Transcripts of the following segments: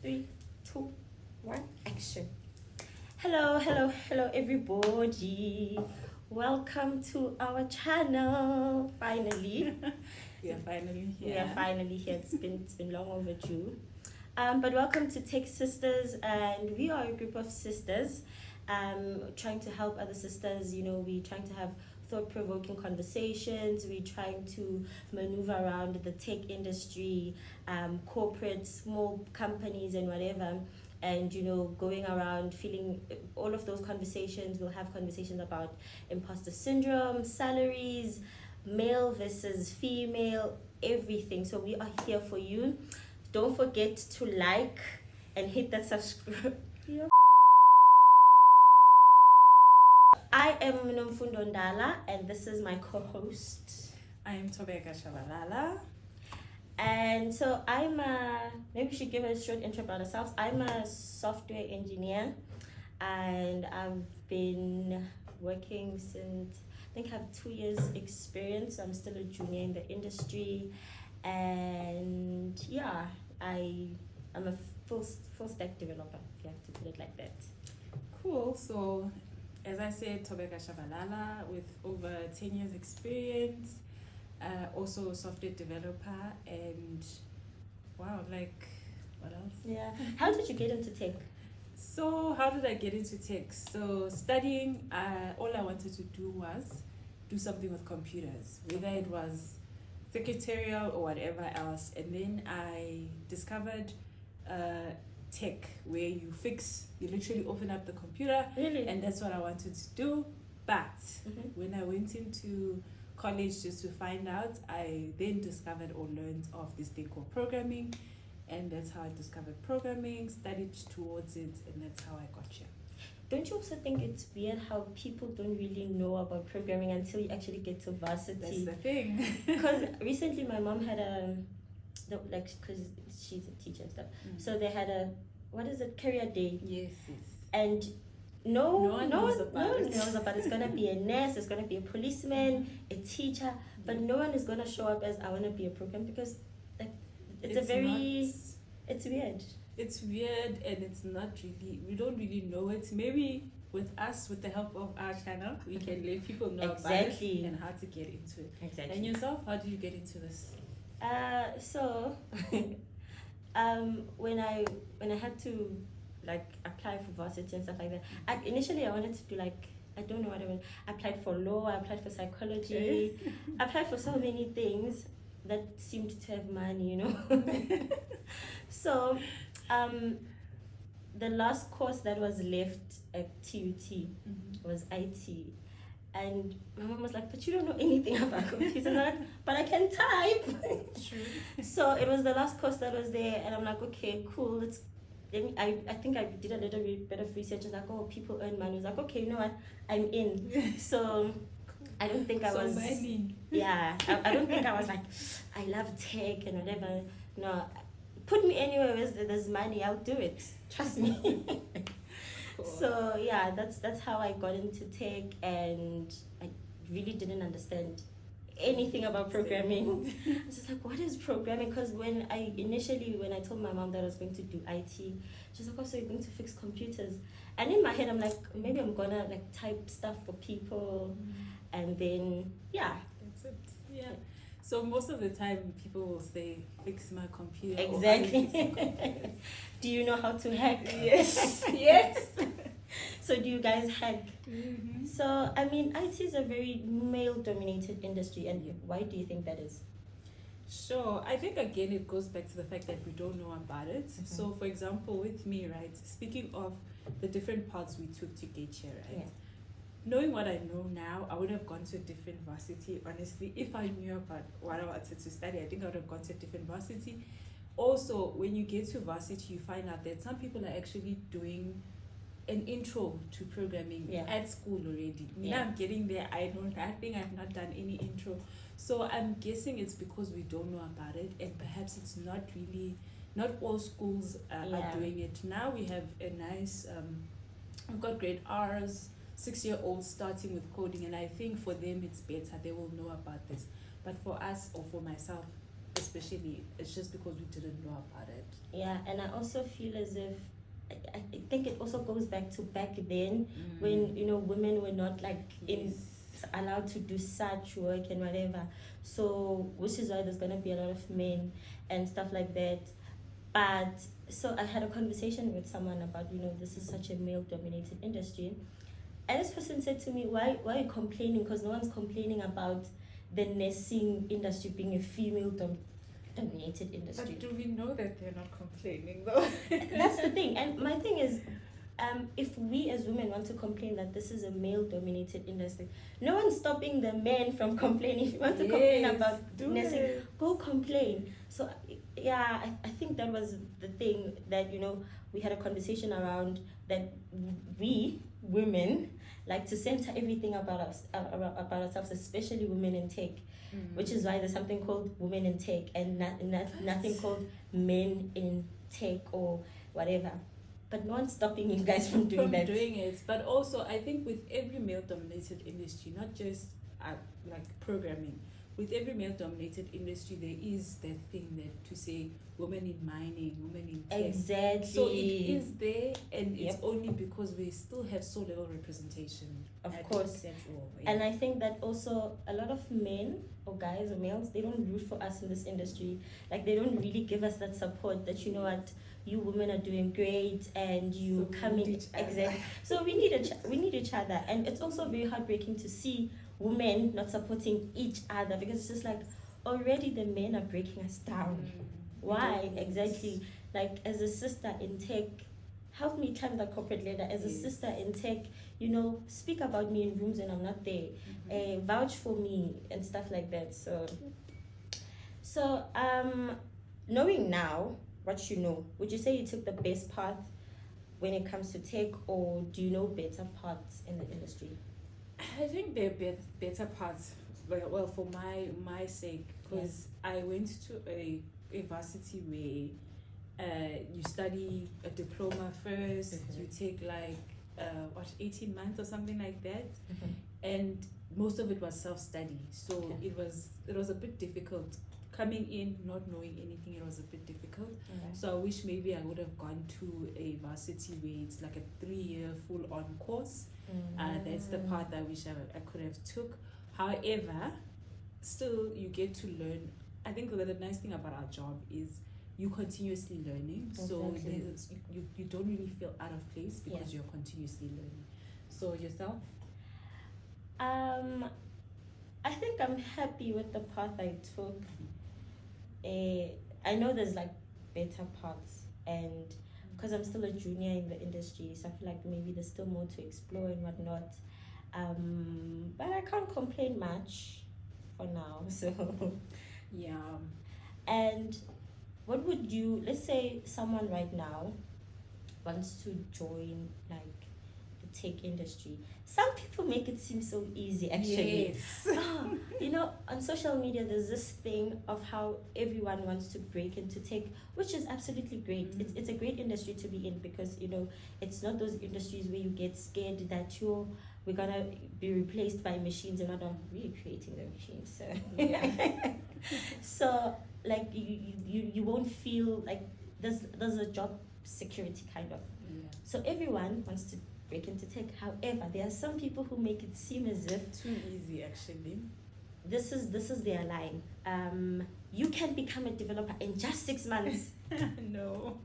3, 2, 1, action. Hello, everybody. Welcome to our channel. Finally. We are finally here. We are finally here. It's been long overdue. But welcome to TechSistas, and we are a group of sisters trying to help other sisters. We're trying to have thought-provoking conversations. We're trying to maneuver around the tech industry, corporate, small companies and whatever. And, going around feeling all of those conversations. We'll have conversations about imposter syndrome, salaries, male versus female, everything. So we are here for you. Don't forget to like and hit that subscribe. I am Nomfundo Ndala, and this is my co-host. I am Tobeka Shabalala. And so maybe we should give a short intro about ourselves. I'm a software engineer, and I've been working since, I think I have 2 years experience. I'm still a junior in the industry. And yeah, I'm a full stack developer, if you have to put it like that. Cool. So, as I said, Tobeka Shabalala with over 10 years experience, also a software developer, and wow, what else? Yeah. How did you get into tech? So, how did I get into tech? So, studying, all I wanted to do was do something with computers, whether it was secretarial or whatever else. And then I discovered tech, where you literally open up the computer. Really? And that's what I wanted to do. But when I went into college just to find out, I then discovered or learned of this thing called programming. And that's how I discovered programming, studied towards it, and that's how I got here. Don't you also think it's weird how people don't really know about programming until you actually get to varsity? That's the thing. Because recently my mom had because she's a teacher and stuff, so they had career day. Yes. And no one knows about it. It's gonna be a nurse, it's gonna be a policeman, a teacher, but no one is gonna show up as I wanna be a program, because it's weird. It's weird, and it's not really, we don't really know it. Maybe with us, with the help of our channel, we can let people know about it and how to get into it. Exactly. And yourself, how did you get into this? So when I had to apply for varsity and stuff like that, initially I wanted to do I don't know what I mean. I applied for law, I applied for psychology, I applied for so many things that seemed to have money, So the last course that was left at TUT was IT. And my mom was like, but you don't know anything about computers. I'm like, but I can type. True. So it was the last course that was there, and I'm like, okay, cool. I think I did a little bit of research. It's like, oh, people earn money. I was like, okay, you know what? I'm in. So I don't think I was. Money. Yeah, I don't think I was like, I love tech and whatever. No, put me anywhere where there's money, I'll do it. Trust me. Cool. So yeah, that's how I got into tech, and I really didn't understand anything about programming. I was just like, what is programming? Because when I told my mom that I was going to do IT, she's like, oh, so you're going to fix computers? And in my head, I'm like, maybe I'm gonna type stuff for people, and then yeah, that's it. Yeah. So most of the time, people will say, fix my computer. Exactly. Do you know how to hack? Yes. Yes. So do you guys hack? So, IT is a very male-dominated industry, and why do you think that is? Sure. I think, again, it goes back to the fact that we don't know about it. So, for example, with me, right, speaking of the different paths we took to get here, right? Yeah. Knowing what I know now, I would have gone to a different varsity. Honestly, if I knew about what I wanted to study, I think I would have gone to a different varsity. Also, when you get to varsity, you find out that some people are actually doing an intro to programming at school already. Now I'm getting there, I think I've not done any intro. So I'm guessing it's because we don't know about it, and perhaps it's not all schools are doing it. Now we have a nice, we've got grade R's, 6-year-olds starting with coding, and I think for them it's better, they will know about this. But for us, or for myself, especially, it's just because we didn't know about it. Yeah, and I also feel as if I think it also goes back to back then when women were not like allowed to do such work and whatever. So which is why there's gonna be a lot of men and stuff like that. But so I had a conversation with someone about this is such a male dominated industry, and this person said to me, why are you complaining? Because no one's complaining about the nursing industry being a female dominated industry. But do we know that they're not complaining though? That's the thing. And my thing is, if we as women want to complain that this is a male dominated industry, no one's stopping the men from complaining. If you want to complain about nursing, go complain. So yeah, I think that was the thing that we had a conversation around, that we women like to center everything about us about ourselves, especially women in tech. Which is why there's something called women in tech and nothing called men in tech or whatever. But no one's stopping you guys from doing it. But also, I think with every male-dominated industry, not just like programming, with every male-dominated industry, there is that thing that to say women in mining, women in tech. Exactly. So it is there, and it's only because we still have so little representation. Of course. That's all. Yeah. And I think that also a lot of men or guys or males, they don't root for us in this industry. Like they don't really give us that support that what, you women are doing great and you coming exactly. So we need each other, and it's also very heartbreaking to see women not supporting each other, because it's just like already the men are breaking us down. Why exactly? Like as a sister in tech, help me climb the corporate ladder. As a sister in tech, speak about me in rooms when I'm not there, vouch for me and stuff like that. So knowing now what you know, would you say you took the best path when it comes to tech, or do you know better paths in the industry? I think there are better paths, well, for my sake, because I went to a varsity where you study a diploma first, you take 18 months or something like that, and most of it was self-study, so it was a bit difficult. Coming in, not knowing anything, it was a bit difficult. So I wish maybe I would have gone to a varsity where it's like a 3-year full-on course. That's the part I wish I could have took. However, still you get to learn. I think the nice thing about our job is you're continuously learning. So you don't really feel out of place because you're continuously learning. So yourself? I think I'm happy with the path I took. I know there's better paths, and because I'm still a junior in the industry, so I feel like maybe there's still more to explore and whatnot. But I can't complain much for now. So yeah. And what would you? Let's say someone right now wants to join the tech industry. Some people make it seem so easy, actually. Yes. On social media, there's this thing of how everyone wants to break into tech, which is absolutely great. It's a great industry to be in, because it's not those industries where you get scared that we're gonna be replaced by machines, and not really creating the machines. So you won't feel like there's a job security kind of. So everyone wants to break into tech. However, there are some people who make it seem as if too easy. Actually, this is their line. You can become a developer in just 6 months. No,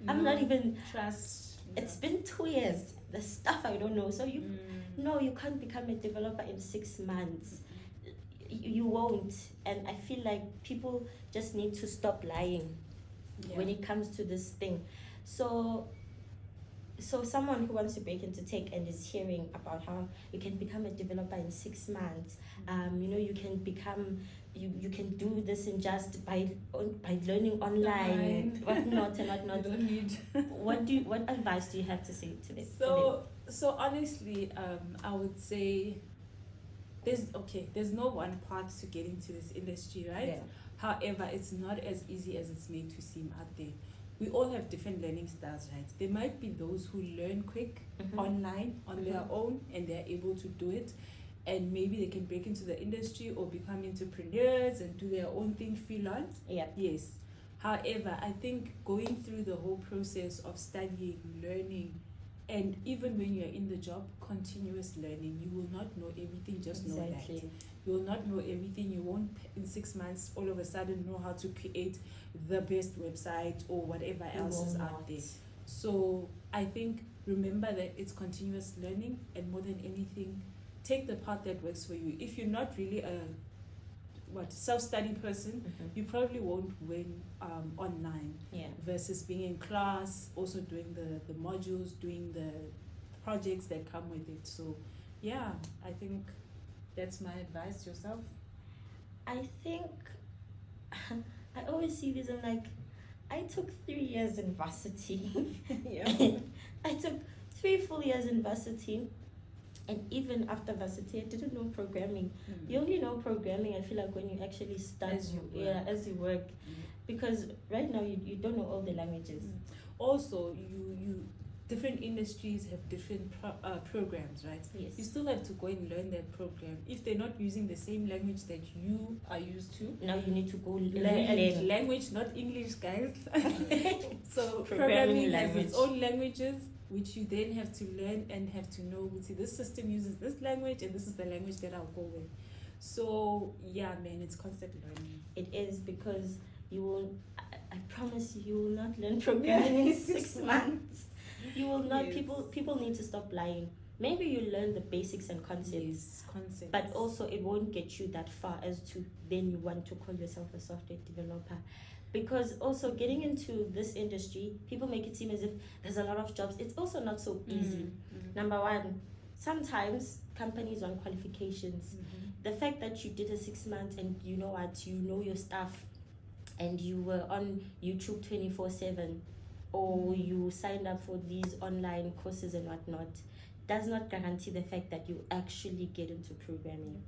I'm not even trust. It's been 2 years. The stuff I don't know. So you can't become a developer in 6 months. You won't. And I feel like people just need to stop lying when it comes to this thing. So someone who wants to break into tech and is hearing about how you can become a developer in 6 months, you can become, you can do this in just by learning online, whatnot. You don't need. What advice do you have to say to them? So honestly, I would say there's no one path to get into this industry, right? Yeah. However, it's not as easy as it's made to seem out there. We all have different learning styles, right? There might be those who learn quick online on their own, and they're able to do it. and maybe they can break into the industry or become entrepreneurs and do their own thing freelance. Yeah. Yes. However, I think going through the whole process of studying, learning, and even when you're in the job, continuous learning, you will not know everything, just know that. You will not know everything. You won't, in 6 months, all of a sudden know how to create the best website or whatever else is out there. So I think, remember that it's continuous learning, and more than anything, take the path that works for you. If you're not really a self-study person, you probably won't win online versus being in class, also doing the modules, doing the projects that come with it. So yeah, I think that's my advice to yourself. I think I always see this, I'm like, I took 3 years in varsity. I took 3 full years in varsity. And even after varsity, I didn't know programming. You only know programming, I feel like, when you actually start as you work. Because right now you don't know all the languages. Also, you different industries have different programs, right? Yes. You still have to go and learn that program. If they're not using the same language that you are used to, now you need to go learn language, not English, guys. So programming has its own languages, which you then have to learn and have to know. See, this system uses this language, and this is the language that I'll go with. So yeah, man, it's constant learning. It is, because you will. I promise you will not learn programming in 6 months. You will not. Yes. People need to stop lying. Maybe you learn the basics and concepts, but also it won't get you that far as to then you want to call yourself a software developer. Because also getting into this industry, people make it seem as if there's a lot of jobs. It's also not so easy. Number one, sometimes companies want qualifications. The fact that you did a 6 months and you know what, you know your stuff, and you were on YouTube 24/7, or you signed up for these online courses and whatnot, does not guarantee the fact that you actually get into programming.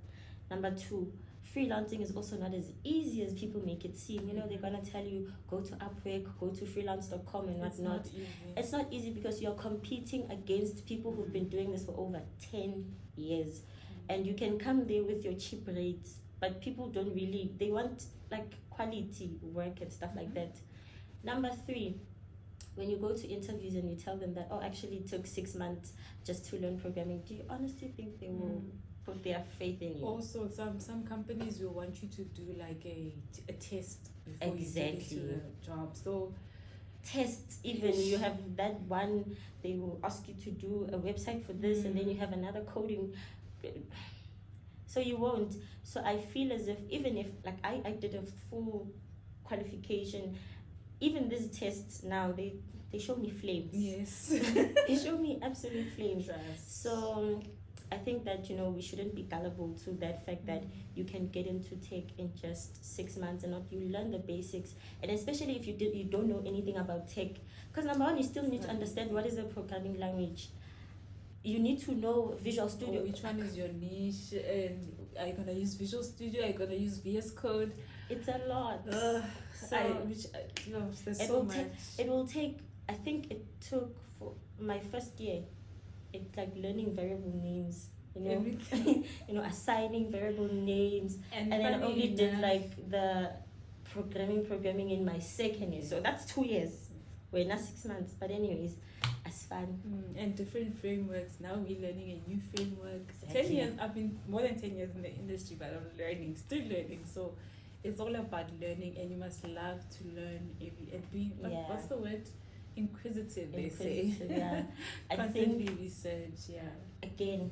Number two, freelancing is also not as easy as people make it seem. You know, they're gonna tell you go to Upwork, go to freelance.com and whatnot. It's not easy because you're competing against people who've been doing this for over 10 years. And you can come there with your cheap rates, but people don't really, they want like quality work and stuff like that. Number three, when you go to interviews and you tell them that, oh, actually it took 6 months just to learn programming, do you honestly think they will put their faith in you? Also, some companies will want you to do like a test before you get into the job. So tests, even you have that one, they will ask you to do a website for this, and then you have another coding. So you won't. So I feel as if, even if like I did a full qualification, even these tests now, they show me flames. Yes. They show me absolute flames. Yes. So I think that, you know, we shouldn't be gullible to that fact that you can get into tech in just 6 months and not you learn the basics. And especially if you don't know anything about tech, because number one, you still need to understand what is a programming language. You need to know Visual Studio. Which one is your niche? And are you gonna use Visual Studio? Are you gonna use VS Code? It's a lot. There's so much. It will take. I think it took for my first year. It's like learning variable names. You know, you know, assigning variable names, and then I only did like the programming in my second year. So that's 2 years. Well, not 6 months, but anyways, it's fun. And different frameworks. Now we're learning a new framework. Exactly. 10 years. I've been more than 10 years in the industry, but I'm still learning. So it's all about learning, and you must love to learn and be. What's the word? Inquisitive. They say. Yeah. Constantly research. Yeah. Again,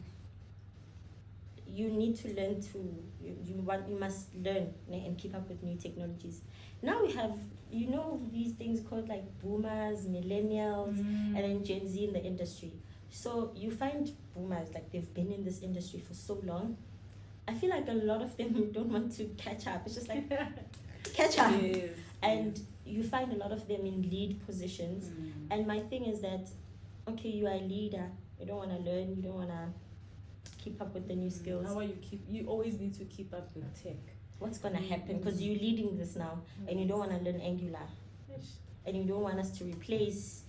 you need to learn to. You must learn and keep up with new technologies. Now we have, you know, these things called like boomers, millennials, and then Gen Z in the industry. So you find boomers, like they've been in this industry for so long. I feel like a lot of them don't want to catch up. It's just like, catch up. Yes. And you find a lot of them in lead positions. And my thing is that, okay, you are a leader. You don't want to learn. You don't want to keep up with the new skills. How are you always need to keep up with tech. What's going to happen? Because you're leading this now, and you don't want to learn Angular. And you don't want us to replace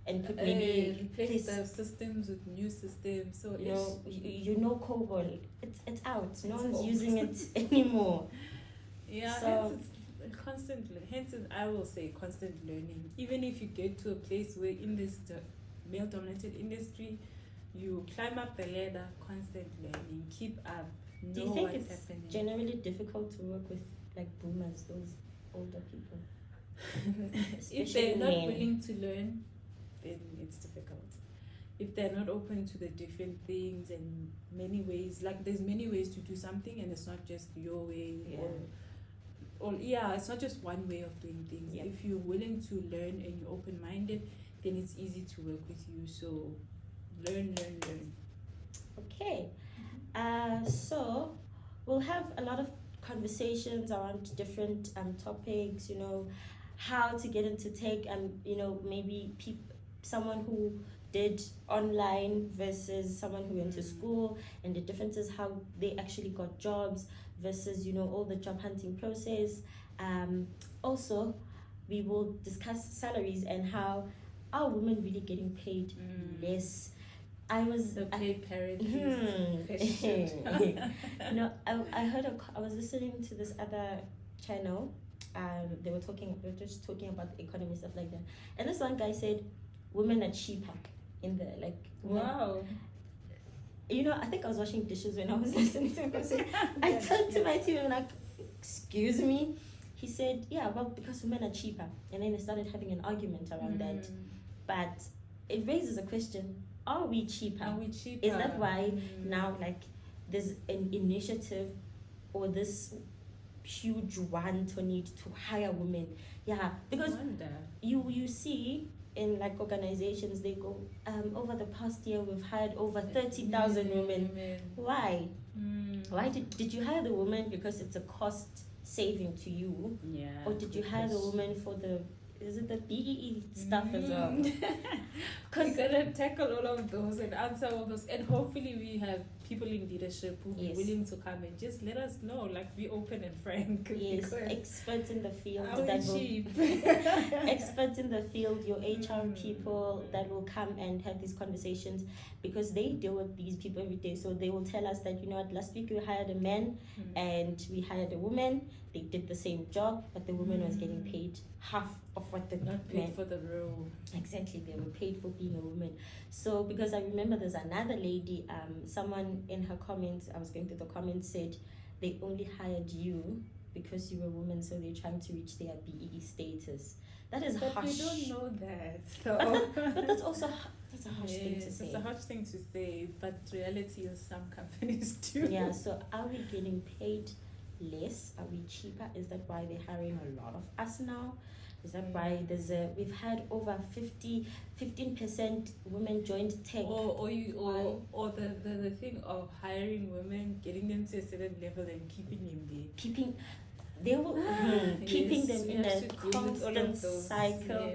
and could maybe replace the systems with new systems. So you know COBOL, it's out. No one's old. using it anymore. Yeah, So, hence it's constantly. Hence, I will say constant learning. Even if you get to a place where in this male-dominated industry, you climb up the ladder, constant learning, keep up. do you think it's generally difficult to work with like boomers, those older people? If they're not willing to learn, then it's difficult. If they're not open to the different things and many ways, like there's many ways to do something, and it's not just your way, or it's not just one way of doing things. Yeah. If you're willing to learn and you're open-minded, then it's easy to work with you. So learn. Okay, so we'll have a lot of conversations around different topics, how to get into tech, and maybe someone who did online versus someone who went to school, and the differences, how they actually got jobs versus all the job hunting process. Also, we will discuss salaries and how are women really getting paid less. I was the paid parity question. I heard I was listening to this other channel. They were just talking about the economy, stuff like that, and this one guy said women are cheaper in the Wow. I think I was washing dishes when I was listening to him. I turned to my team and like, excuse me. He said, yeah, well, because women are cheaper, and then they started having an argument around that. But it raises a question: are we cheaper? Is that why now there's an initiative or this huge want or need to hire women? Yeah, because you see in organizations, they go over the past year we've hired over 30,000 women. Why? Why did you hire the woman because it's a cost saving to you? Yeah. Or did you hire the woman for the BEE stuff as well? Because we're gonna tackle all of those and answer all those, and hopefully we have people in leadership who be willing to come and just let us know, be open and frank. Yes, experts in the field cheap. experts in the field, your HR people that will come and have these conversations, because they deal with these people every day. So they will tell us that last week we hired a man and we hired a woman. They did the same job, but the woman was getting paid half of what the not paid for the role. Exactly, they were paid for being a woman. So because I remember there's another lady, someone in her comments, I was going through the comments, said they only hired you because you were a woman, so they're trying to reach their BEE status. That is harsh. But we don't know that. So. But that's also that's a harsh thing to say. It's a harsh thing to say, but reality is some companies do. Yeah, so are we getting paid less? Are we cheaper? Is that why they're hiring a lot of us now? Is that why we've had over 15% women joined tech? Or the thing of hiring women, getting them to a certain level and keeping them there. Keeping them in a constant cycle.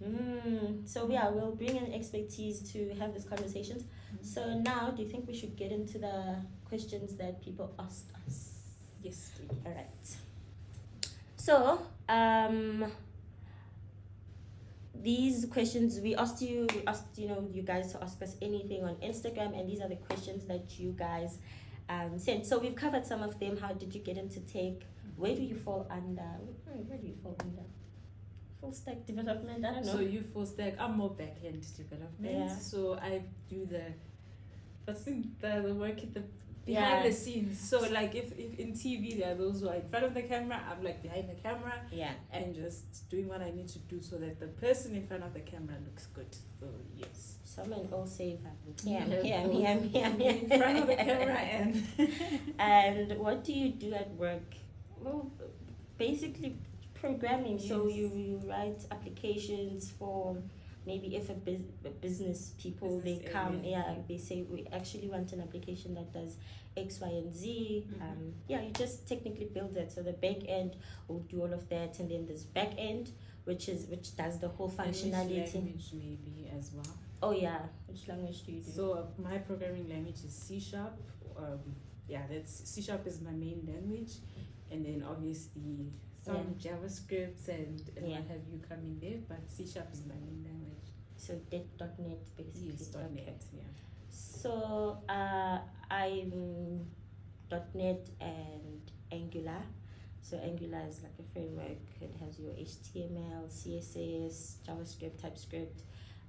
Yes. So we'll bring in expertise to have these conversations. So now, do you think we should get into the questions that people asked us? Yes, please. All right. So, these questions we asked you guys to ask us anything on Instagram, and these are the questions that you guys sent. So we've covered some of them. How did you get into tech? Where do you fall under? Where do you fall under? Full stack development? I don't know. So you full stack. I'm more back end development. Yeah. So I do the work at the behind the scenes. So if in TV there are those who are in front of the camera, I'm behind the camera. Yeah. And just doing what I need to do so that the person in front of the camera looks good. So yes. Someone all say me. In front of the camera and and what do you do at work? Well, basically programming. Yes. So you write applications for maybe if a business people they come they say we actually want an application that does X, Y, and Z. You just technically build it. So the back end will do all of that, and then there's back end which does the whole functionality. Language maybe as well. Oh yeah, which language do you do? So my programming language is C#. C# is my main language, and then obviously some JavaScripts and what have you come in there, but C# is my main language. So .net basically. Yes, .net, yeah. So I'm .net and Angular. So Angular is like a framework. It has your HTML, CSS, JavaScript, TypeScript,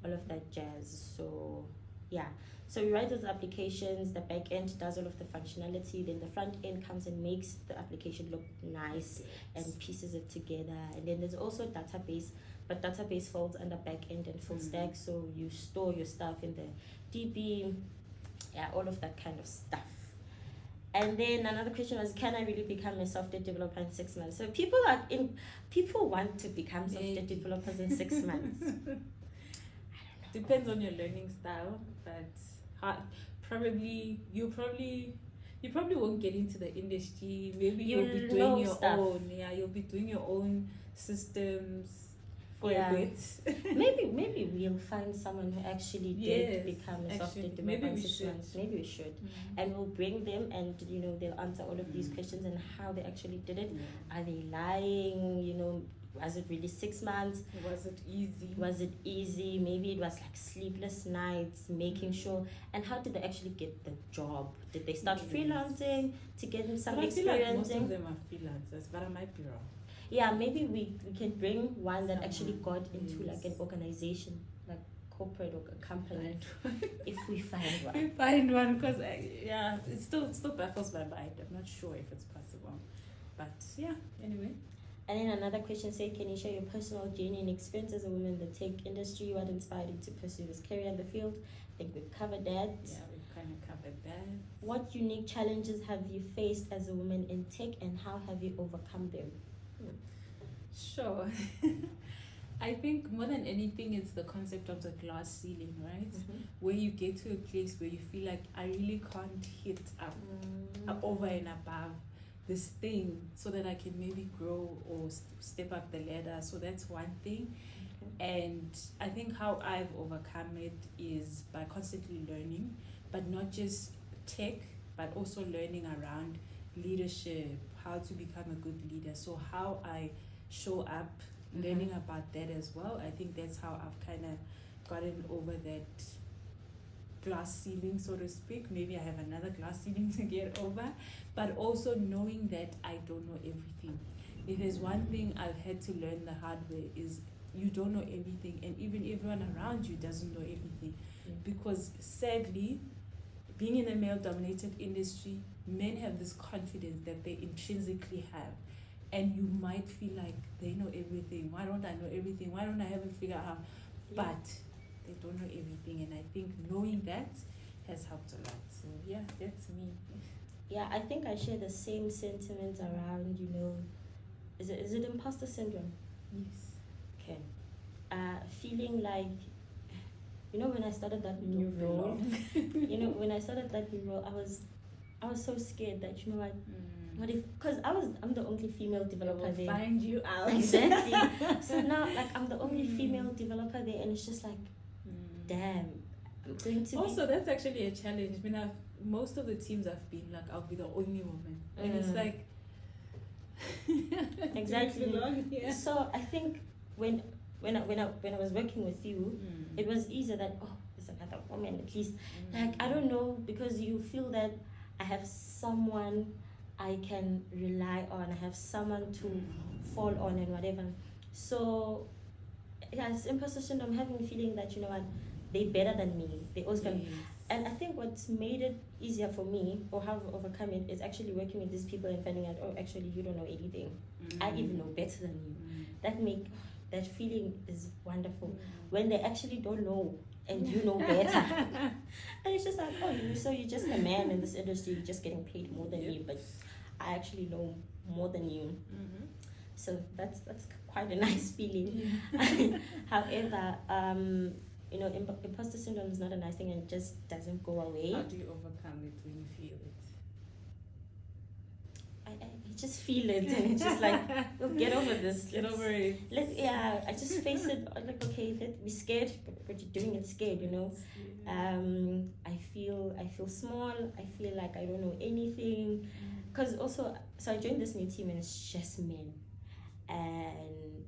all of that jazz. So yeah. So we write those applications. The back end does all of the functionality. Then the front end comes and makes the application look nice and pieces it together. And then there's also database, but database falls under back end and full stack. So you store your stuff in the DB, yeah, all of that kind of stuff. And then another question was, can I really become a software developer in 6 months? So people want to become software developers in 6 months. Depends on your learning style, but you probably won't get into the industry. Maybe you'll be doing your own. Yeah, you'll be doing your own systems for a bit. maybe we'll find someone who actually did become a software developer in 6 months. Maybe we should. And we'll bring them, and they'll answer all of these questions and how they actually did it. Are they lying? Was it really 6 months? Was it easy? Maybe it was like sleepless nights, making sure. And how did they actually get the job? Did they start freelancing to get some experience? I feel like most of them are freelancers, but I might be wrong. Yeah, maybe we can bring one that actually got into like an organization, like corporate or a company. If we find one. We find one, because it still baffles my mind. I'm not sure if it's possible, but yeah. Anyway. And then another question said, can you share your personal journey and experience as a woman in the tech industry? What inspired you to pursue this career in the field? I think we've covered that. Yeah, we've kind of covered that. What unique challenges have you faced as a woman in tech, and how have you overcome them? Sure. I think more than anything, it's the concept of the glass ceiling, right? Where you get to a place where you feel like, I really can't hit up over and above this thing so that I can maybe grow or step up the ladder. So that's one thing. And I think how I've overcome it is by constantly learning, but not just tech, but also learning around leadership, how to become a good leader. So how I show up, learning about that as well. I think that's how I've kind of gotten over that glass ceiling, so to speak. Maybe I have another glass ceiling to get over, but also knowing that I don't know everything. If there's one thing I've had to learn the hard way, is you don't know everything, and even everyone around you doesn't know everything. Because sadly, being in a male-dominated industry, men have this confidence that they intrinsically have, and you might feel like they know everything. Why don't I know everything? Why don't I have it figured out? But they don't know everything, and I think knowing that has helped a lot. So yeah, that's me. Yeah, I think I share the same sentiments around, is it imposter syndrome? Yes. Okay. Feeling like, when I started that new role, when I started that new role, I was so scared that, what if, because I'm the only female developer there. Find you out. Exactly. So now, like, I'm the only female developer there, and it's just like, damn, I'm going to also, that's actually a challenge. I mean, most of the teams I've been, like, I'll be the only woman. And it's like... Exactly. So I think when I was working with you, it was easier that, there's another woman at least. Like, I don't know, because you feel that I have someone I can rely on, I have someone to fall on and whatever. So yeah, it's imposter syndrome, having a feeling that, they're better than me. They always can. And I think what's made it easier for me, or how I've overcome it, is actually working with these people and finding out, actually, you don't know anything. I even know better than you. That feeling is wonderful. When they actually don't know and you know better. And it's just like, so you're just a man in this industry, you're just getting paid more than me, but I actually know more than you. So that's quite a nice feeling. However, imposter syndrome is not a nice thing, and it just doesn't go away. How do you overcome it when you feel it? I just feel it, and it's just like, get over this. Get over it. I just face it. Like, okay, let me scared, but you're doing it scared, I feel small. I feel like I don't know anything, because also, so I joined this new team, and it's just men, and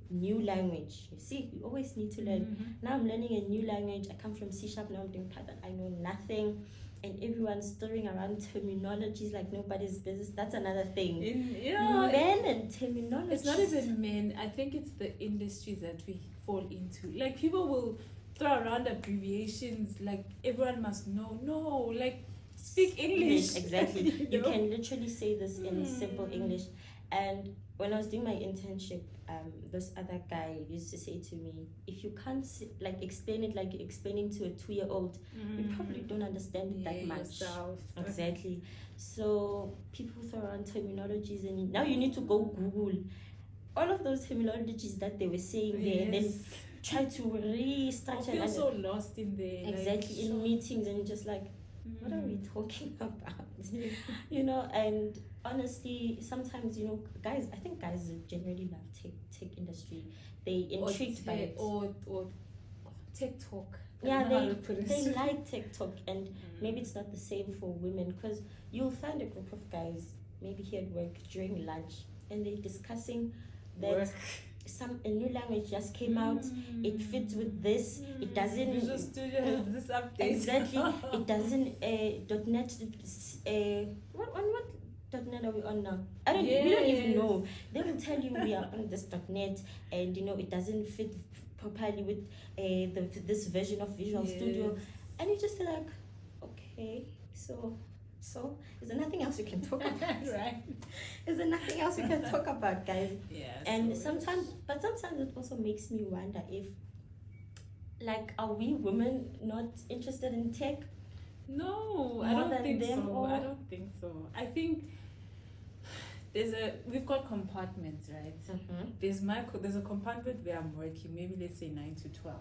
new language. You see, you always need to learn. Now I'm learning a new language. I come from C#, now I'm doing Python. I know nothing. And everyone's throwing around terminologies like nobody's business. That's another thing. Men and terminology. It's not even men. I think it's the industries that we fall into. Like, people will throw around abbreviations like everyone must know. No, like, speak English. Exactly. You can literally say this in simple English. And when I was doing my internship, this other guy used to say to me, if you can't explain it like you're explaining to a 2-year-old, you probably don't understand it that much. Exactly. So people throw around terminologies, and now you need to go Google all of those terminologies that they were saying there, and then try to restructure. I feel so lost in there. Exactly, in meetings, and just like, what are we talking about? And honestly, sometimes, guys, I think guys generally love tech industry. They intrigued by it. Or TikTok. Yeah, they like TikTok, and maybe it's not the same for women, because you'll find a group of guys maybe here at work during lunch, and they're discussing that a new language just came out. It fits with this. It doesn't. Visual Studio has this update. Exactly. It doesn't. .NET. What .NET are we on now? We don't even know. They will tell you we are on this .NET, and it doesn't fit properly with this version of Visual Studio, and you just feel like, okay, so is there nothing else we can talk about? Right. Is there nothing else we can talk about, guys? Yeah. And sometimes it also makes me wonder if, are we women not interested in tech? No, I don't think so. I think we've got compartments, right? There's a compartment where I'm working, maybe let's say 9 to 12,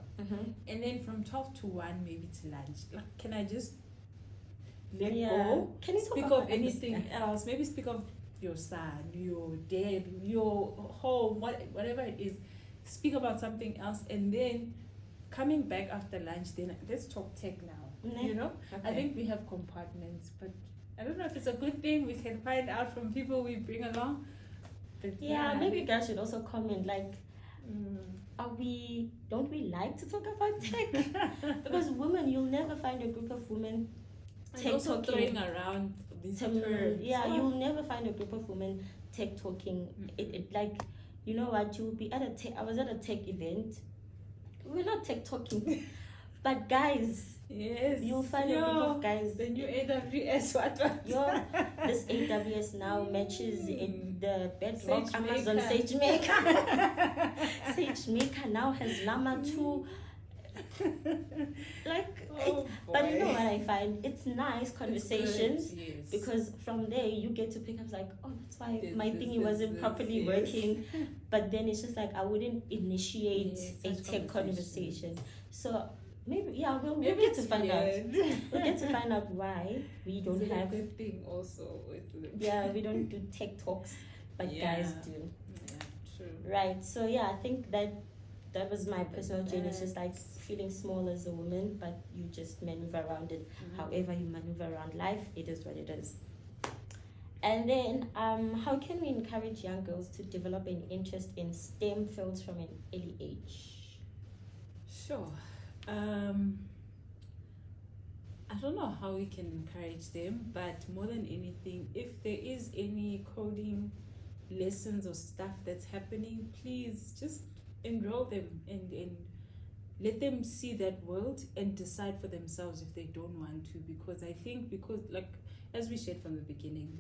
and then from 12 to 1 maybe to lunch. Can I just let go? Can you speak of anything else? Maybe speak of your son, your dad, your home, whatever it is. Speak about something else, and then coming back after lunch, then let's talk tech now. Okay. I think we have compartments, but I don't know if it's a good thing. We can find out from people we bring along. But maybe you guys should also comment, don't we like to talk about tech? Because women, you'll never find a group of women tech talking around these terms. You'll never find a group of women tech talking. You know what? You'll be at I was at a tech event. We're not tech talking, but guys. Yes. You'll find a group of guys. The new AWS, this AWS now matches the Bedrock, Amazon SageMaker. SageMaker now has Llama 2. But you know what I find? It's nice conversations, because from there you get to pick up that's why my thingy wasn't properly working. But then it's just I wouldn't initiate a tech conversation. So maybe we'll get to find out. We'll get to find out why we don't have. A good thing also. We don't do tech talks, but guys do. Yeah, true. Right. So I think that was my personal journey. It's just feeling small as a woman, but you just maneuver around it. However you maneuver around life, it is what it is. And then, how can we encourage young girls to develop an interest in STEM fields from an early age? Sure. I don't know how we can encourage them, but more than anything, if there is any coding lessons or stuff that's happening, please just enroll them and let them see that world and decide for themselves if they don't want to. Because I think, as we said from the beginning,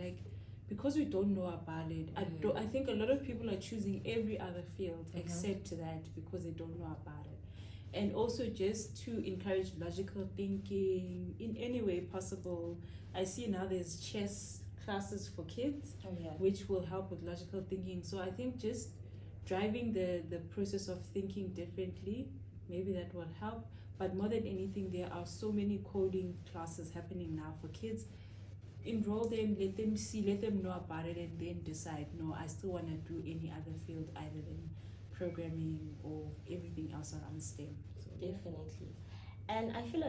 because we don't know about it, I think a lot of people are choosing every other field except that, because they don't know about it. And also just to encourage logical thinking in any way possible. I see now there's chess classes for kids, which will help with logical thinking. So I think just driving the process of thinking differently, maybe that will help. But more than anything, there are so many coding classes happening now for kids. Enroll them, let them see, let them know about it, and then decide, no, I still want to do any other field other than programming or everything else around STEM. So definitely. And I feel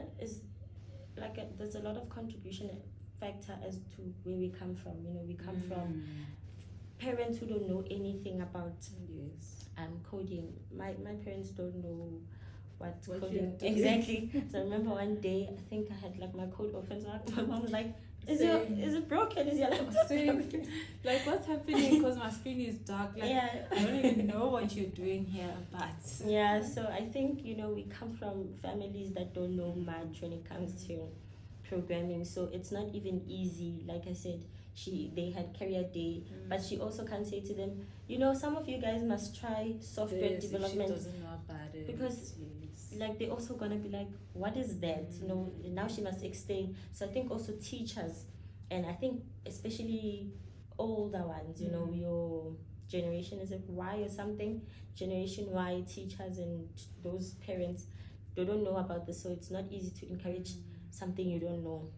there's a lot of contribution factor as to where we come from. We come from parents who don't know anything about coding. My parents don't know what What coding you're doing. exactly. So I remember one day, I think I had like my code open. So my mom was like, "Is it broken? Is your laptop broken?" Like, what's happening? Because my screen is dark. Like, Yeah. I don't even know what you're doing here, but Yeah. So I think we come from families that don't know much when it comes to programming. So it's not even easy. Like I said, they had career day, but she also can say to them, some of you guys must try software Yes, development. if she doesn't know about it, Because yes. like they're also gonna be like, what is that? Now she must explain. So I think also teachers, and I think especially older ones, your generation, is it Y or something, generation Y teachers and those parents, they don't know about this, so it's not easy to encourage something you don't know.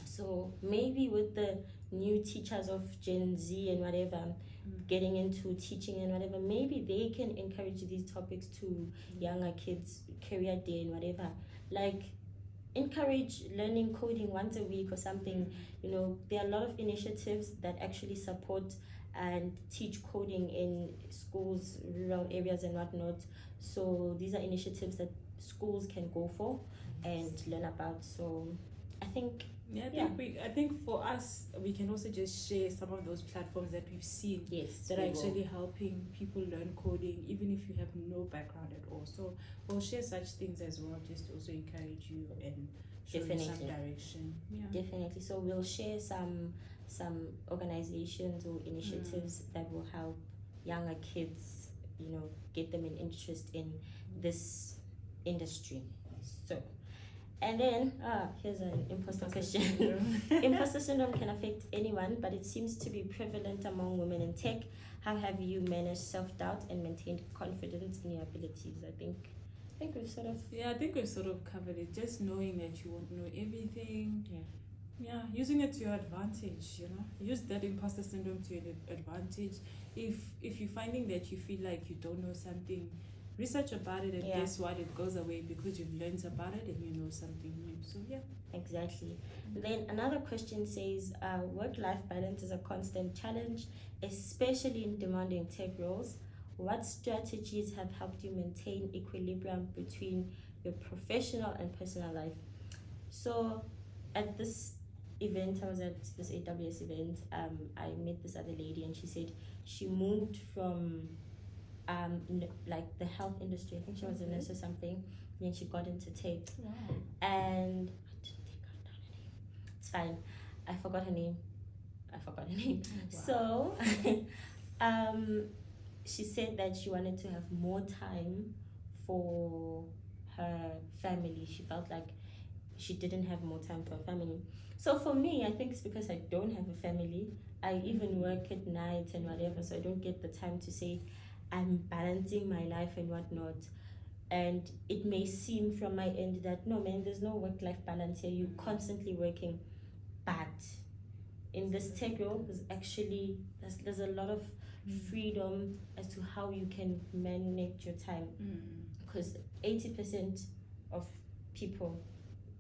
So maybe with the new teachers of Gen Z and whatever, getting into teaching and whatever, maybe they can encourage these topics to younger kids, career day and whatever. Like, encourage learning coding once a week or something. There are a lot of initiatives that actually support and teach coding in schools, rural areas and whatnot. So these are initiatives that schools can go for and learn about. So I think I think for us, we can also just share some of those platforms that we've seen that are actually helping people learn coding, even if you have no background at all. So we'll share such things as well, just to also encourage you and show you some direction. Definitely. So we'll share some organizations or initiatives that will help younger kids, get them an interest in this industry. So. And then, here's an imposter question. Imposter syndrome can affect anyone, but it seems to be prevalent among women in tech. How have you managed self-doubt and maintained confidence in your abilities? I think we've sort of... Yeah, I think we've sort of covered it. Just knowing that you won't know everything. Yeah, using it to your advantage, Use that imposter syndrome to your advantage. If you're finding that you feel like you don't know something, research about it, and guess what? It goes away because you've learned about it and you know something new. So exactly. Then another question says, work-life balance is a constant challenge, especially in demanding tech roles. What strategies have helped you maintain equilibrium between your professional and personal life? So at this event, I was at this AWS event, I met this other lady and she said she moved from like the health industry. I think she was a nurse or something. And then she got into tech. Wow. And it's fine. I forgot her name. Wow. So, she said that she wanted to have more time for her family. She felt like she didn't have more time for her family. So for me, I think it's because I don't have a family. I even work at night and whatever, so I don't get the time to say I'm balancing my life and whatnot. And it may seem from my end that no, man, there's no work-life balance here. You're constantly working. But in this tech role, there's a lot of freedom as to how you can manage your time. Because 80% of people,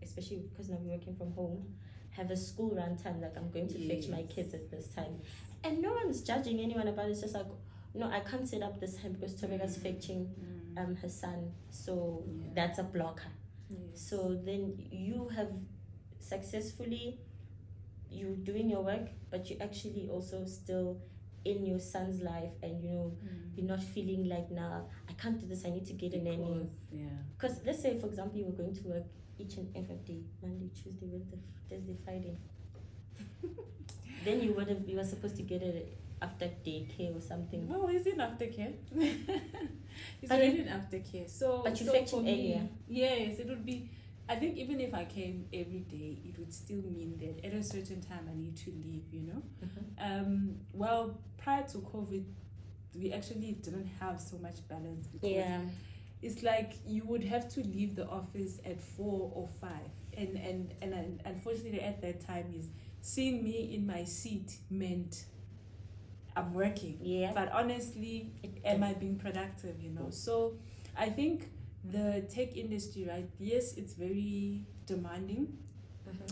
especially because now we're working from home, have a school run time. Like, I'm going to fetch my kids at this time. And no one's judging anyone about it. It's just like, no, I can't set up this time because Tomega's fetching her son. So that's a blocker. So then you have successfully, you're doing your work, but you're actually also still in your son's life, and you're not feeling like, nah, I can't do this, I need to get a nanny. Because let's say, for example, you were going to work each and every day, Monday, Tuesday, Wednesday, Thursday, Friday. Then you were supposed to get it after daycare or something. Oh, is it aftercare? It's already in aftercare. So, but you so fetch him earlier. Yes, it would be. I think even if I came every day, it would still mean that at a certain time I need to leave. Well, prior to COVID, we actually didn't have so much balance because it's like you would have to leave the office at 4 or 5, and unfortunately at that time is seeing me in my seat meant I'm working. But honestly, am I being productive? So I think the tech industry, right? Yes, it's very demanding,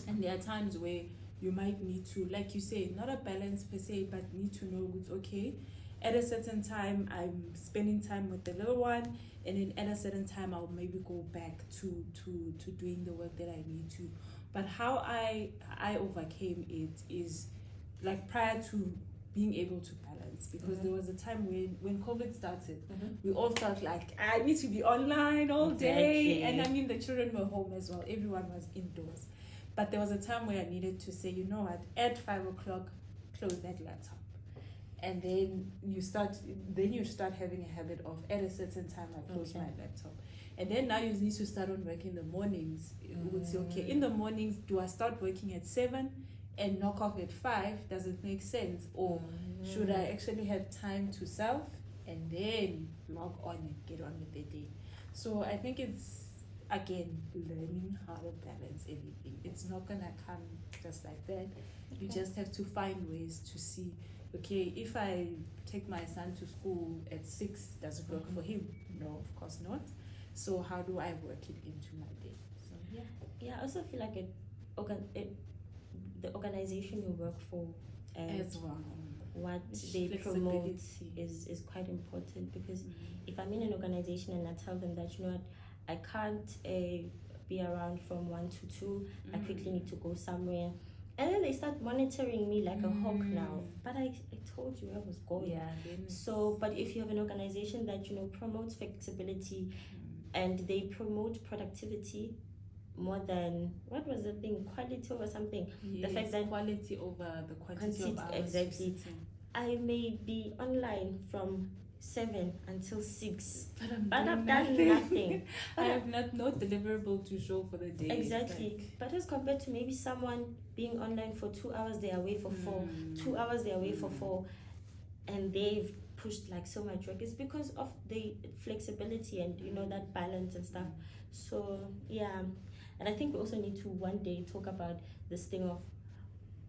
and there are times where you might need to, like you say, not a balance per se, but need to know it's okay. At a certain time, I'm spending time with the little one, and then at a certain time, I'll maybe go back to doing the work that I need to. But how I overcame it is like prior to being able to balance, because there was a time when COVID started, we all felt like I need to be online all day, and I mean the children were home as well, everyone was indoors. But there was a time where I needed to say, you know what, at 5 o'clock, close that laptop. And then you start having a habit of at a certain time I close my laptop. And then now you need to start on work in the mornings. It would say, okay, in the mornings, do I start working at 7 and knock off at 5? Does it make sense? Or should I actually have time to self and then log on and get on with the day? So I think it's, again, learning how to balance everything. It's not gonna come just like that. You just have to find ways to see, okay, if I take my son to school at 6, does it work for him? No, of course not. So how do I work it into my day? So yeah, I also feel like the organization you work for and as well, what they promote is quite important, because if I'm in an organization and I tell them that, you know what, I can't be around from 1 to 2, I quickly need to go somewhere, and then they start monitoring me like a hawk now. But I told you I was going. Yeah. So, but if you have an organization that, you know, promotes flexibility and they promote productivity more than, what was the thing, quality over something. Yes, the fact that quality over the quantity of hours. Exactly. I may be online from 7 until 6, but I've done nothing. I have no deliverable to show for the day. Exactly. But as compared to maybe someone being online for 2 hours, they're away for 4, 2 hours, they're away for 4, and they've pushed like so much work. It's because of the flexibility and, you know, that balance and stuff. So yeah, and I think we also need to one day talk about this thing of,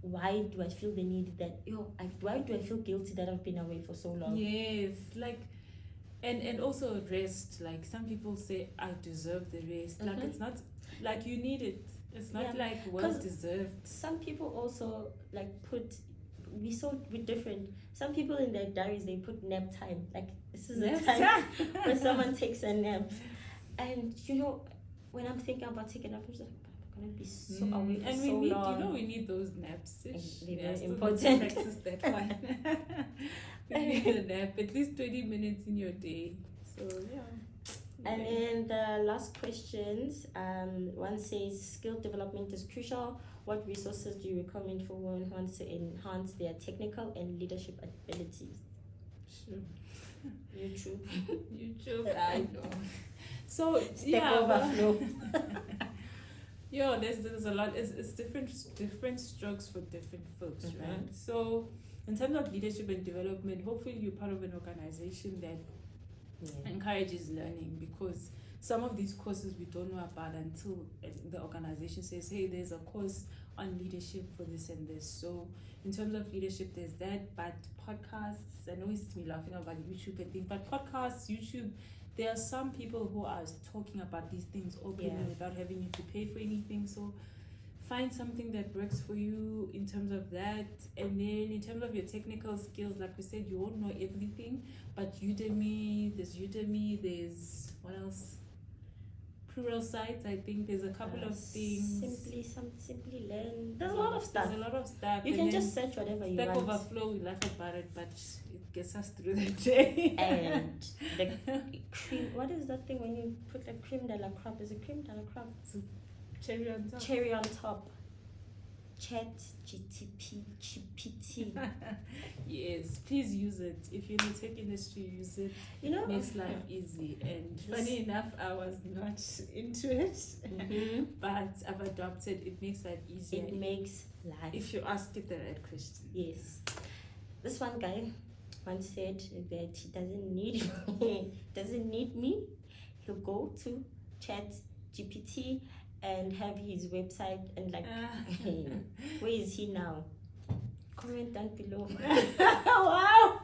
why do I feel the need that, why do I feel guilty that I've been away for so long? Yes, like, and also rest. Like some people say, I deserve the rest. Like it's not like you need it. It's not like well deserved. Some people also like we're different. Some people in their diaries, they put nap time. Like, this is the time when someone takes a nap. And you know, when I'm thinking about taking a nap, I'm just like, I'm gonna be so away for and so long. You know, we need those naps. They're very important. Practice that one. We need a nap, at least 20 minutes in your day. So yeah. And then the last questions, one says, skill development is crucial. What resources do you recommend for one who wants to enhance their technical and leadership abilities? Sure. YouTube. I know. So Stack Overflow. There's a lot. It's different strokes for different folks, right? So in terms of leadership and development, hopefully you're part of an organization that encourages learning, because some of these courses we don't know about until the organization says, hey, there's a course on leadership for this and this. So in terms of leadership, there's that. But podcasts, I know it's me laughing about YouTube and things, but podcasts, YouTube, there are some people who are talking about these things openly without having you to pay for anything. So find something that works for you in terms of that. And then in terms of your technical skills, like we said, you won't know everything, but Udemy, there's what else? Plural sites, I think there's a couple of things. Simply Learn. There's a lot of stuff. You can just search whatever you want. Stack Overflow, we laugh about it, but it gets us through the day. And the cream, what is that thing when you put like creme de la crop? Is it creme de la crop? Cherry on top. Cherry on top. ChatGPT. Yes, please use it. If you're in the tech industry, use it. You know, it makes life easy. And funny enough, I was not into it, but I've adopted. It makes life easier. It makes life. If you ask it the right question. Yes. This one guy once said that he doesn't need me. He'll go to ChatGPT and have his website and like, where is he now? Comment down below. Wow!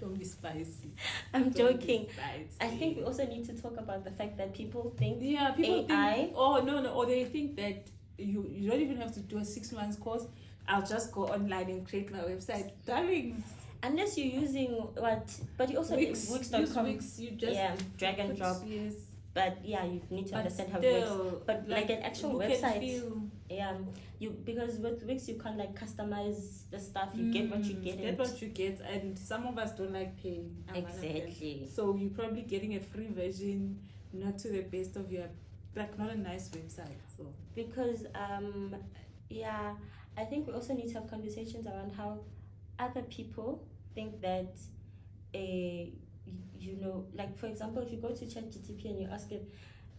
Don't be spicy. I'm joking. I think we also need to talk about the fact that people think AI. Think, or they think that you don't even have to do a 6 months course. I'll just go online and create my website. Darlings, unless you're using what, but you also Wix, Wix.com. Wix, you just drag and drop. Yes. But yeah, you need to But understand how it still, works. But like an actual look and website, feel. you, because with Wix you can't like customize the stuff. You get what you get. Get what you get, and some of us don't like paying. Exactly. So you're probably getting a free version, not to the best of your, like not a nice website. So because I think we also need to have conversations around how other people think that like for example, if you go to ChatGPT and you ask it,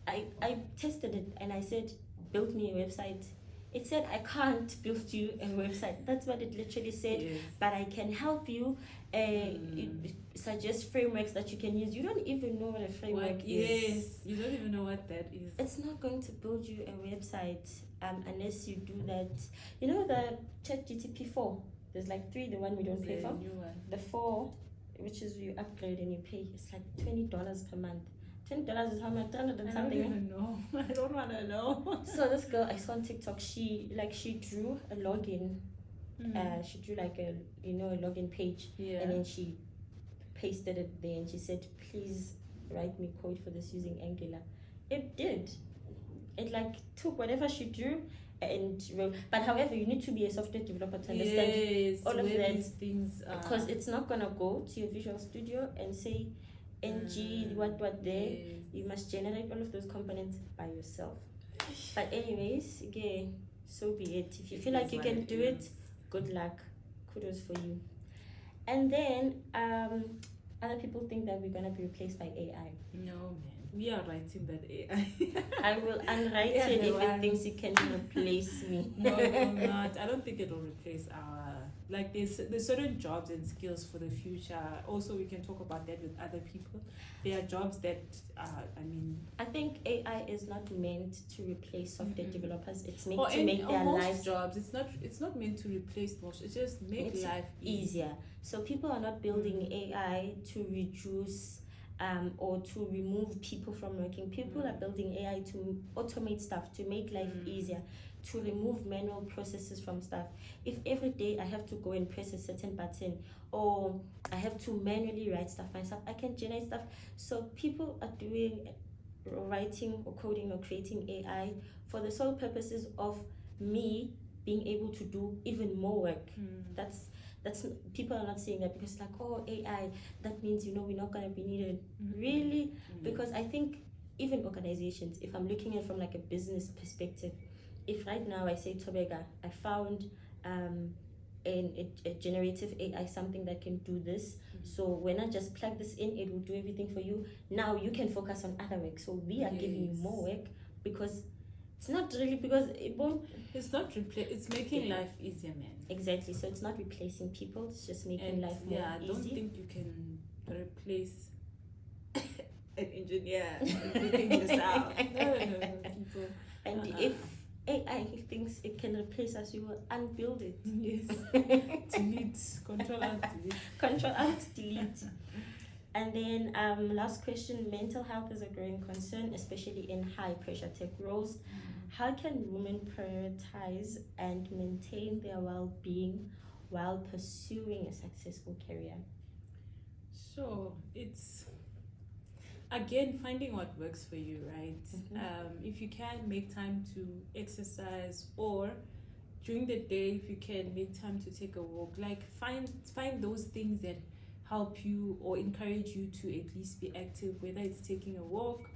I tested it and I said, build me a website. It said I can't build you a website. That's what it literally said. yes. But I can help you suggest frameworks that you can use. You don't even know what a framework is. Yes, you don't even know what that is. It's not going to build you a website unless you do that. You know the ChatGPT 4? There's like 3, the one we don't pay for. New one. The 4, which is you upgrade and you pay, it's like $20 per month. $20 is how much? 300 and something. I don't even know. I don't want to know. So this girl I saw on TikTok, she drew a login. She drew like a login page, and then she pasted it there and she said, please write me code for this using Angular. It did. It like took whatever she drew and wrote. But however, you need to be a software developer to understand all of these things, because it's not gonna go to your Visual Studio and say ng what there. You must generate all of those components by yourself. But anyways, so be it. If you feel like you can do it, good luck. Kudos for you. And then other people think that we're gonna be replaced by AI. No, man. We are writing that AI. I will unwrite it if it thinks it can replace me. No, it will not. I don't think it will replace our... Like, there's certain jobs and skills for the future. Also, we can talk about that with other people. There are jobs that, I think AI is not meant to replace software developers. It's meant to make their lives... jobs. It's not meant to replace most. It just makes life easier. So people are not building AI to reduce... or to remove people from working. People are building AI to automate stuff, to make life easier, to remove manual processes from stuff. If every day I have to go and press a certain button, or I have to manually write stuff myself, I can generate stuff. So people are doing writing or coding or creating AI for the sole purposes of me being able to do even more work. That's people are not saying that because like, oh, AI, that means we're not gonna be needed. Really? Because I think even organizations, if I'm looking at it from like a business perspective, if right now I say, Tobega, I found a generative AI, something that can do this. So when I just plug this in, it will do everything for you. Now you can focus on other work. So we are giving you more work because it's not really because it won't. It's not it's making life easier, man. Exactly. So it's not replacing people. It's just making life more easy. I don't think you can replace an engineer everything yourself. No, people. And if AI thinks it can replace us, we will unbuild it. Yes. Delete. Control Alt Delete. Control Alt Delete. And then last question, mental health is a growing concern, especially in high pressure tech roles. How can women prioritize and maintain their well-being while pursuing a successful career? So it's again finding what works for you, right? If you can make time to exercise, or during the day if you can make time to take a walk, like find those things that help you or encourage you to at least be active, whether it's taking a walk,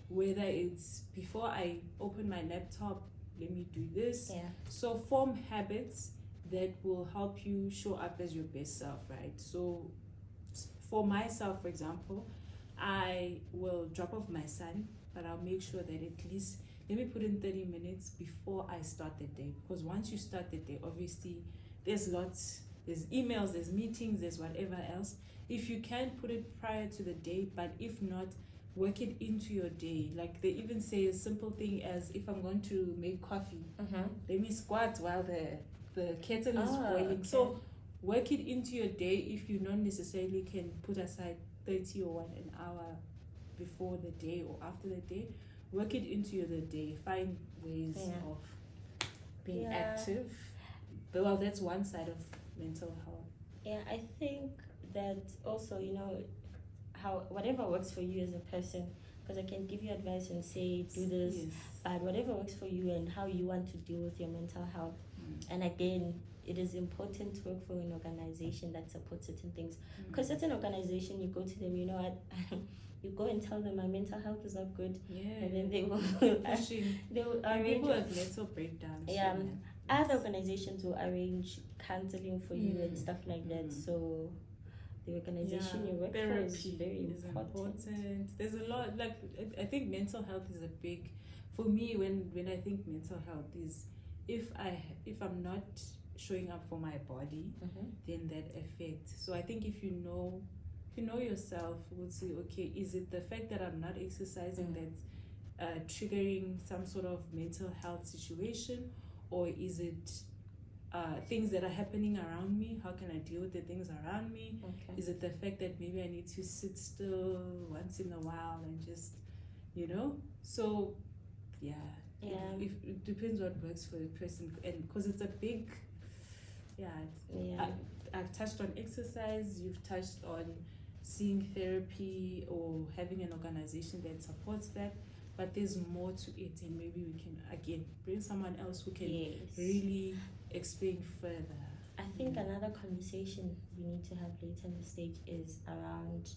whether it's before I open my laptop, let me do this. So form habits that will help you show up as your best self, right? So for myself, for example, I will drop off my son, but I'll make sure that at least let me put in 30 minutes before I start the day, because once you start the day, obviously there's emails, there's meetings, there's whatever else. If you can, put it prior to the day, but if not, work it into your day. Like they even say a simple thing as, if I'm going to make coffee, let me squat while the kettle is boiling. Okay. So work it into your day. If you not necessarily can put aside 30 or an hour before the day or after the day, work it into the day. Find ways of being active. Well, that's one side of mental health. Yeah, I think that also, how whatever works for you as a person, because I can give you advice and say do this, Yes. but whatever works for you and how you want to deal with your mental health. And again, it is important to work for an organization that supports certain things. Because certain organization, you go to them, you know what, you go and tell them my mental health is not good, Yeah. and then they will pushing. they will And arrange. people have mental breakdowns. Yeah, so, other organizations will arrange counseling for you and stuff like that. So the organization you work for is very important. There's a lot, like I think mental health is a big, for me when I think mental health is if I'm not showing up for my body, then that affects. So I think if you know yourself, would say, okay, is it the fact that I'm not exercising that's triggering some sort of mental health situation, or is it things that are happening around me? How can I deal with the things around me? Okay. Is it the fact that maybe I need to sit still once in a while and just, So, yeah. If it depends what works for the person, and because it's a big, I've touched on exercise. You've touched on seeing therapy or having an organization that supports that. But there's more to it, and maybe we can again bring someone else who can really explain further. I think another conversation we need to have later in the stage is around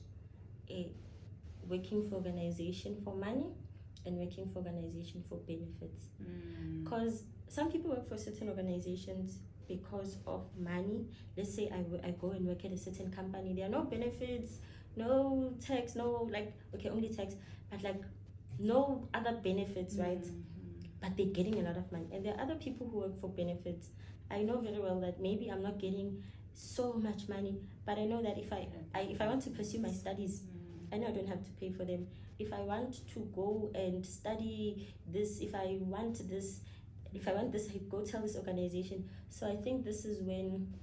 working for organization for money and working for organization for benefits. Because some people work for certain organizations because of money. Let's say I go and work at a certain company. There are no benefits, no tax, only tax, but no other benefits, right? But they're getting a lot of money. And there are other people who work for benefits. I know very well that maybe I'm not getting so much money, but I know that if I want to pursue my studies, I know I don't have to pay for them. If I want to go and study this, if I want this, I go tell this organization. So I think this is when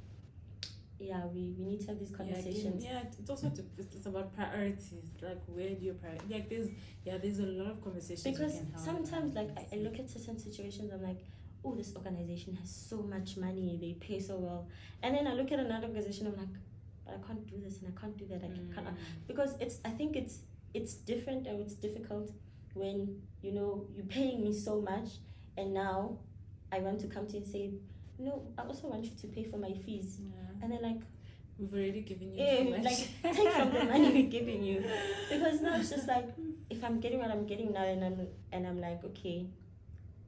we need to have these conversations. It's also it's about priorities. Like, where do you prioritize? There's a lot of conversations. Because sometimes, I look at certain situations, I'm like, oh, this organization has so much money, they pay so well, and then I look at another organization, I'm like, but I can't do this and I can't do that. I can't, because I think it's different, and it's difficult when you're paying me so much, and now I want to come to you and say, no, I also want you to pay for my fees. And then we've already given you too much. Take from the money we're giving you. Because now it's just if I'm getting what I'm getting now, and I'm like, okay,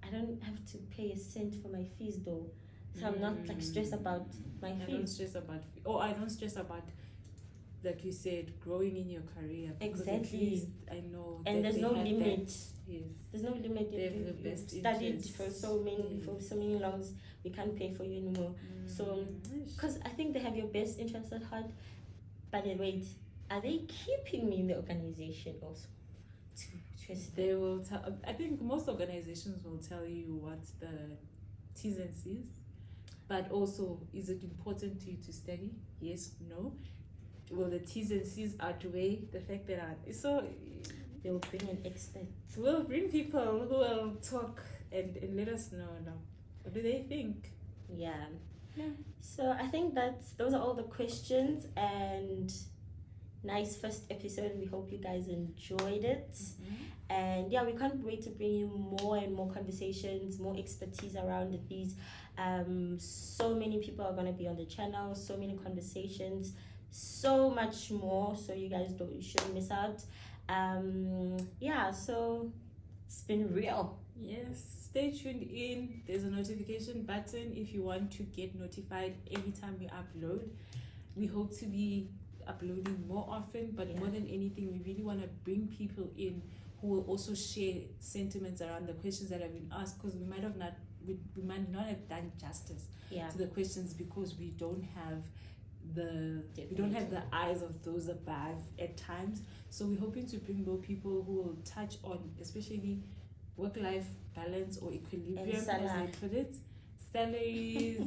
I don't have to pay a cent for my fees though. So I'm not stressed about my fees. I don't stress about, like you said, growing in your career. Exactly. I know. And there's no limit. Yes. There's no limit. You've studied for so many longs. We can't pay for you anymore. So, because I think they have your best interest at heart. But wait, are they keeping me in the organization also? They will tell. I think most organizations will tell you what's the T's and C's. But also, is it important to you to study? Yes, no. Will the T's and C's outweigh the fact that they will bring an expert? We'll bring people who will talk and let us know. What do they think? Yeah. So I think those are all the questions, and nice first episode. We hope you guys enjoyed it. And we can't wait to bring you more and more conversations, more expertise around these. So many people are going to be on the channel, so many conversations, so much more. So you guys shouldn't miss out. So it's been real. Yes, stay tuned in. There's a notification button if you want to get notified anytime we upload. We hope to be uploading more often, but more than anything, we really want to bring people in who will also share sentiments around the questions that have been asked, because we might not have done justice to the questions, because we don't have the eyes of those above at times. So we're hoping to bring more people who will touch on especially work-life balance or equilibrium, as they put it, salaries,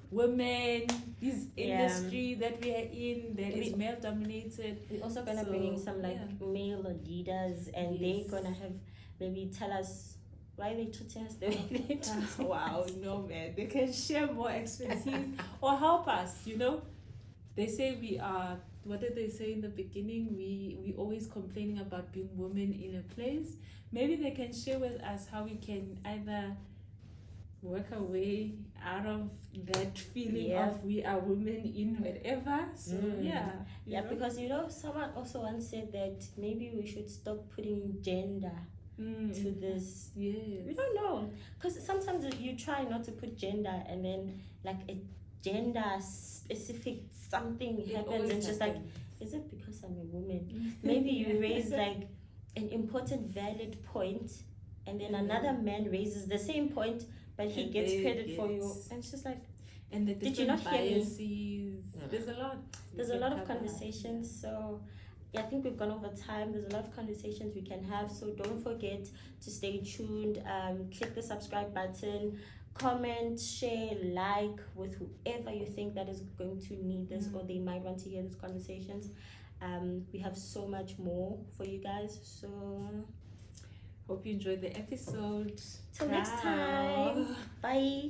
women, this industry that we are in that is male dominated. We're also gonna bring in some male leaders, and they're gonna have maybe tell us why they treating us the way they treat us. Wow, no man, they can share more expertise or help us, they say we are, what did they say in the beginning? We always complaining about being women in a place. Maybe they can share with us how we can either work our way out of that feeling of we are women in whatever. So yeah, because someone also once said that maybe we should stop putting gender to this. Yes. We don't know, because sometimes you try not to put gender and then like a gender specific something happens and just like, is it because I'm a woman? Maybe you raise like an important valid point and then another man raises the same point but he gets credit for you, and it's just like, and the did you not biases, hear me? There's a lot of conversations. So I think we've gone over time. There's a lot of conversations we can have, so don't forget to stay tuned. Click the subscribe button, comment, share, like with whoever you think that is going to need this or they might want to hear these conversations. We have so much more for you guys, so hope you enjoyed the episode. Till next time, bye.